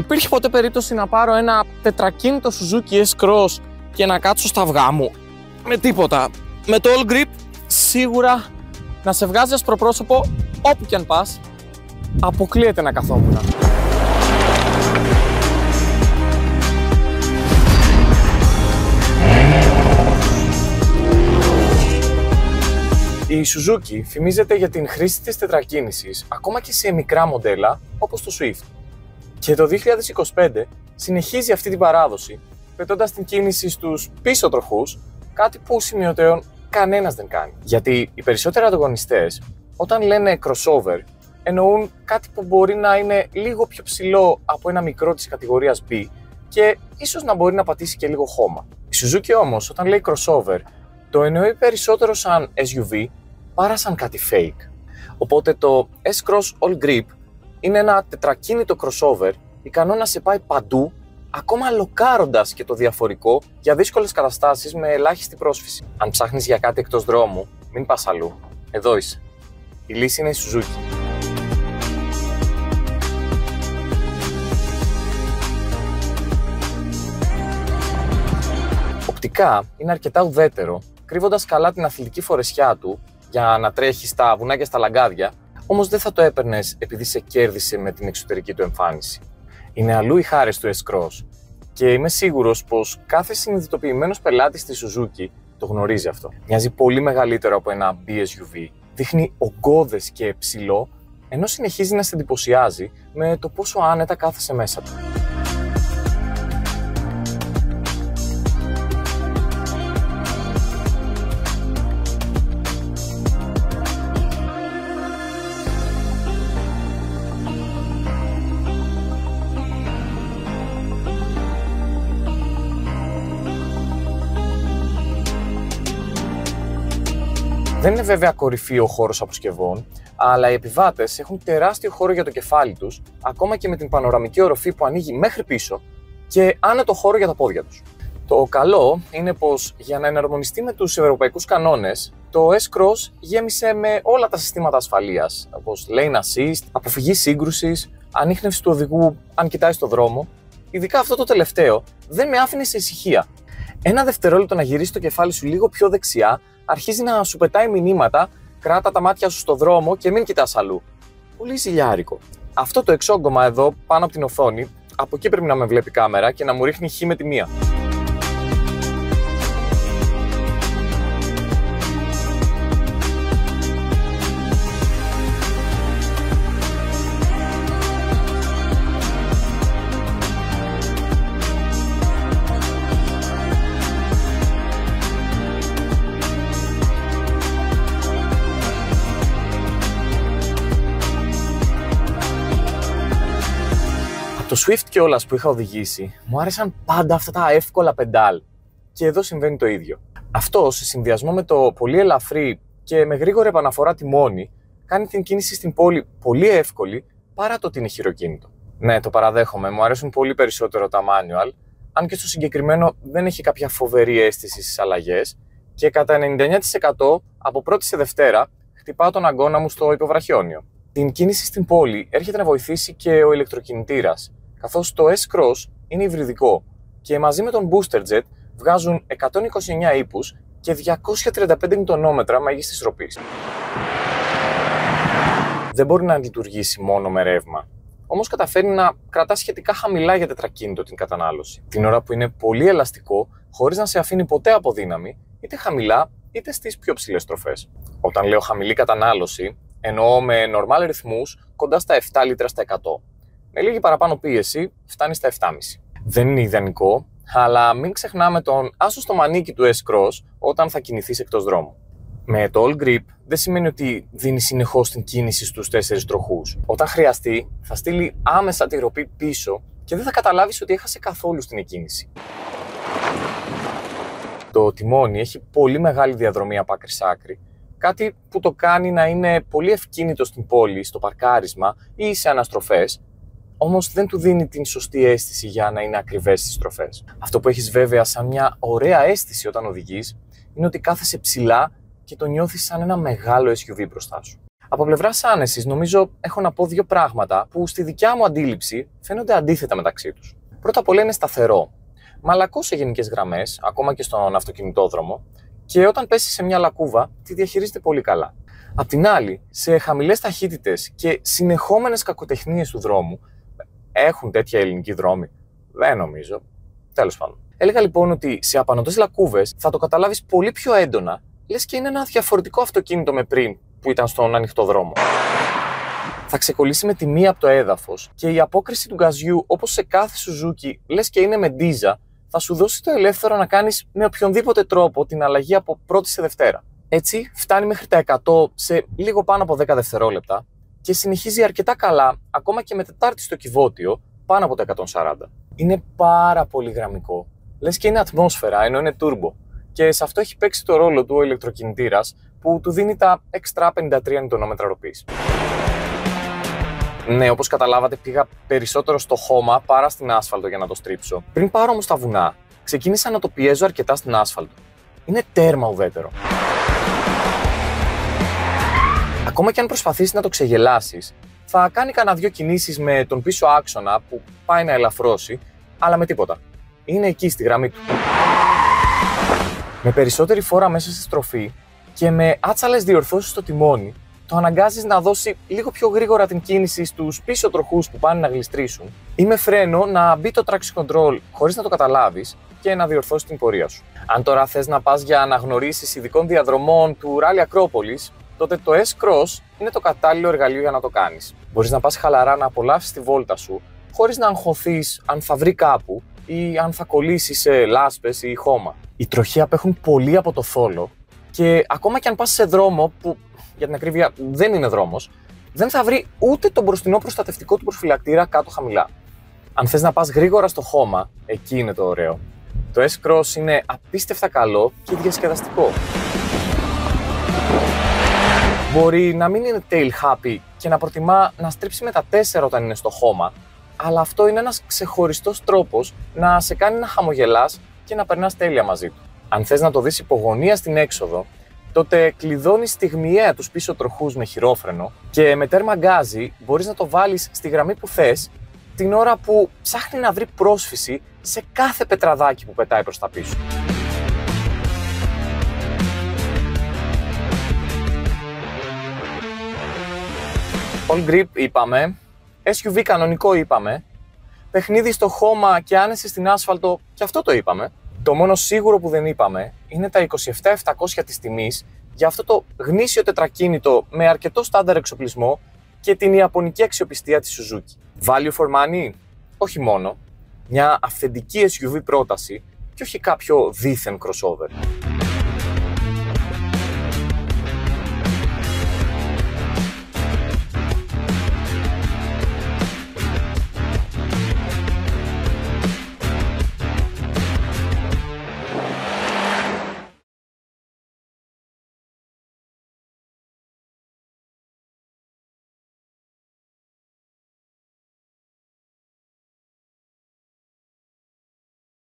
Υπήρχε ποτέ περίπτωση να πάρω ένα τετρακίνητο Suzuki S-Cross και να κάτσω στα αυγά μου? Με τίποτα. Με το All Grip σίγουρα να σε βγάζει ασπροπρόσωπο όπου κι αν πας, αποκλείεται να καθόμουν. Η Suzuki φημίζεται για την χρήση της τετρακίνησης ακόμα και σε μικρά μοντέλα όπως το Swift. Και το 2025 συνεχίζει αυτή την παράδοση, πετώντας την κίνηση στους πίσω τροχούς, κάτι που σημειωτέων κανένας δεν κάνει. Γιατί οι περισσότεροι ανταγωνιστές, όταν λένε crossover, εννοούν κάτι που μπορεί να είναι λίγο πιο ψηλό από ένα μικρό της κατηγορίας B και ίσως να μπορεί να πατήσει και λίγο χώμα. Η Suzuki όμως, όταν λέει crossover, το εννοεί περισσότερο σαν SUV παρά σαν κάτι fake. Οπότε το S-Cross All Grip είναι ένα τετρακίνητο crossover ικανό να σε πάει παντού, ακόμα λοκάροντας και το διαφορικό για δύσκολες καταστάσεις με ελάχιστη πρόσφυση. Αν ψάχνεις για κάτι εκτός δρόμου, μην πας αλλού. Εδώ είσαι. Η λύση είναι η Suzuki. Οπτικά είναι αρκετά ουδέτερο, κρύβοντας καλά την αθλητική φορεσιά του για να τρέχει στα βουνά και στα λαγκάδια, όμως δεν θα το έπαιρνες επειδή σε κέρδισε με την εξωτερική του εμφάνιση. Είναι αλλού οι χάρες του S-Cross και είμαι σίγουρος πως κάθε συνειδητοποιημένος πελάτης στη Suzuki το γνωρίζει αυτό. Μοιάζει πολύ μεγαλύτερο από ένα BSUV, δείχνει ογκώδες και ψηλό, ενώ συνεχίζει να σε εντυπωσιάζει με το πόσο άνετα κάθεσαι μέσα του. Δεν είναι βέβαια κορυφή ο χώρος αποσκευών, αλλά οι επιβάτες έχουν τεράστιο χώρο για το κεφάλι τους, ακόμα και με την πανοραμική οροφή που ανοίγει μέχρι πίσω και άνετο χώρο για τα πόδια τους. Το καλό είναι πως για να εναρμονιστεί με τους ευρωπαϊκούς κανόνες, το S-Cross γέμισε με όλα τα συστήματα ασφαλείας, όπως lane assist, αποφυγή σύγκρουσης, ανίχνευση του οδηγού αν κοιτάει στο δρόμο. Ειδικά αυτό το τελευταίο δεν με άφηνε σε ησυχία. Ένα δευτερόλεπτο να γυρίσει το κεφάλι σου λίγο πιο δεξιά, αρχίζει να σου πετάει μηνύματα, κράτα τα μάτια σου στο δρόμο και μην κοιτάς αλλού. Πολύ ζηλιάρικο. Αυτό το εξόγκωμα εδώ πάνω από την οθόνη, από εκεί πρέπει να με βλέπει κάμερα και να μου ρίχνει χ με τη μία. Το Swift κιόλας που είχα οδηγήσει, μου άρεσαν πάντα αυτά τα εύκολα πεντάλ. Και εδώ συμβαίνει το ίδιο. Αυτό, σε συνδυασμό με το πολύ ελαφρύ και με γρήγορη επαναφορά τιμόνι, κάνει την κίνηση στην πόλη πολύ εύκολη παρά το ότι είναι χειροκίνητο. Ναι, το παραδέχομαι, μου αρέσουν πολύ περισσότερο τα manual, αν και στο συγκεκριμένο δεν έχει κάποια φοβερή αίσθηση στις αλλαγές και κατά 99% από πρώτη σε Δευτέρα χτυπάω τον αγκώνα μου στο υποβραχιόνιο. Την κίνηση στην πόλη έρχεται να βοηθήσει και ο ηλεκτροκινητήρας, καθώς το S-Cross είναι υβριδικό και μαζί με τον Booster Jet βγάζουν 129 ύπους και 235 νewtonmeter μέγιστης ροπής. Δεν μπορεί να λειτουργήσει μόνο με ρεύμα, όμως καταφέρει να κρατά σχετικά χαμηλά για τετρακίνητο την κατανάλωση, την ώρα που είναι πολύ ελαστικό χωρίς να σε αφήνει ποτέ από δύναμη, είτε χαμηλά είτε στις πιο ψηλές στροφές. Όταν λέω χαμηλή κατανάλωση, εννοώ με normal ρυθμούς κοντά στα 7 λίτρα στα 100. Με λίγη παραπάνω πίεση φτάνει στα 7,5. Δεν είναι ιδανικό, αλλά μην ξεχνάμε τον άσο στο μανίκι του S-Cross όταν θα κινηθείς εκτός δρόμου. Με το All Grip δεν σημαίνει ότι δίνει συνεχώς την κίνηση στους 4 τροχούς. Όταν χρειαστεί, θα στείλει άμεσα τη ροπή πίσω και δεν θα καταλάβεις ότι έχασε καθόλου στην εκκίνηση. Το τιμόνι έχει πολύ μεγάλη διαδρομή από άκρη σ' άκρη, κάτι που το κάνει να είναι πολύ ευκίνητο στην πόλη, στο παρκάρισμα ή σε αναστροφές, όμως δεν του δίνει την σωστή αίσθηση για να είναι ακριβές στις στροφές. Αυτό που έχεις βέβαια σαν μια ωραία αίσθηση όταν οδηγείς, είναι ότι κάθεσαι ψηλά και το νιώθεις σαν ένα μεγάλο SUV μπροστά σου. Από πλευράς άνεσης, νομίζω έχω να πω δύο πράγματα που στη δικιά μου αντίληψη φαίνονται αντίθετα μεταξύ τους. Πρώτα απ' όλα είναι σταθερό. Μαλακό σε γενικές γραμμές, ακόμα και στον αυτοκινητόδρομο, και όταν πέσει σε μια λακκούβα, τη διαχειρίζεται πολύ καλά. Απ' την άλλη, σε χαμηλές ταχύτητες και συνεχόμενες κακοτεχνίες του δρόμου, έχουν τέτοια ελληνικοί δρόμοι? Δεν νομίζω. Τέλος πάντων. Έλεγα λοιπόν ότι σε απανωτές λακκούβες θα το καταλάβεις πολύ πιο έντονα, λες και είναι ένα διαφορετικό αυτοκίνητο με πριν που ήταν στον ανοιχτό δρόμο. Θα ξεκολλήσει με τη μία από το έδαφος και η απόκριση του γκαζιού, όπως σε κάθε Suzuki, λες και είναι με ντίζα, θα σου δώσει το ελεύθερο να κάνεις με οποιονδήποτε τρόπο την αλλαγή από πρώτη σε Δευτέρα. Έτσι, φτάνει μέχρι τα 100 σε λίγο πάνω από 10 δευτερόλεπτα και συνεχίζει αρκετά καλά, ακόμα και με Τετάρτη στο κυβότιο, πάνω από τα 140. Είναι πάρα πολύ γραμμικό. Λες και είναι ατμόσφαιρα, ενώ είναι turbo. Και σε αυτό έχει παίξει το ρόλο του ο ηλεκτροκινητήρας που του δίνει τα extra 53 Nm ροπής. Ναι, όπως καταλάβατε, πήγα περισσότερο στο χώμα παρά στην άσφαλτο για να το στρίψω. Πριν πάρω όμως τα βουνά, ξεκίνησα να το πιέζω αρκετά στην άσφαλτο. Είναι τέρμα ουδέτερο. Ακόμα και αν προσπαθήσεις να το ξεγελάσεις, θα κάνει κανένα δυο κινήσεις με τον πίσω άξονα που πάει να ελαφρώσει, αλλά με τίποτα. Είναι εκεί στη γραμμή του. Με περισσότερη φόρα μέσα στη στροφή και με άτσαλες διορθώσεις στο τιμόνι, το αναγκάζεις να δώσει λίγο πιο γρήγορα την κίνηση στους πίσω τροχούς που πάνε να γλιστρήσουν ή με φρένο να μπει το traction control χωρίς να το καταλάβεις και να διορθώσει την πορεία σου. Αν τώρα θες να πας για αναγνωρίσεις ειδικών διαδρομών του Rally Ακρόπολης, τότε το S-Cross είναι το κατάλληλο εργαλείο για να το κάνεις. Μπορείς να πας χαλαρά να απολαύσεις τη βόλτα σου, χωρίς να αγχωθείς αν θα βρει κάπου ή αν θα κολλήσει σε λάσπες ή χώμα. Οι τροχοί απέχουν πολύ από το θόλο και ακόμα και αν πας σε δρόμο που για την ακρίβεια δεν είναι δρόμος, δεν θα βρει ούτε τον μπροστινό προστατευτικό του προφυλακτήρα κάτω χαμηλά. Αν θες να πας γρήγορα στο χώμα, εκεί είναι το ωραίο. Το S-Cross είναι απίστευτα καλό και διασκεδαστικό. Μπορεί να μην είναι tail happy και να προτιμά να στρίψει με τα 4 όταν είναι στο χώμα, αλλά αυτό είναι ένας ξεχωριστός τρόπος να σε κάνει να χαμογελάς και να περνάς τέλεια μαζί του. Αν θες να το δεις υπογωνία στην έξοδο, τότε κλειδώνεις στιγμιαία τους πίσω τροχούς με χειρόφρενο και με τέρμα γκάζι μπορείς να το βάλεις στη γραμμή που θες την ώρα που ψάχνει να βρει πρόσφυση σε κάθε πετραδάκι που πετάει προς τα πίσω. All grip είπαμε, SUV κανονικό είπαμε, παιχνίδι στο χώμα και άνεση στην άσφαλτο και αυτό το είπαμε. Το μόνο σίγουρο που δεν είπαμε είναι τα 27.700 της τιμής για αυτό το γνήσιο τετρακίνητο με αρκετό στάνταρ εξοπλισμό και την ιαπωνική αξιοπιστία της Suzuki. Value for money? Όχι μόνο. Μια αυθεντική SUV πρόταση και όχι κάποιο δίθεν crossover.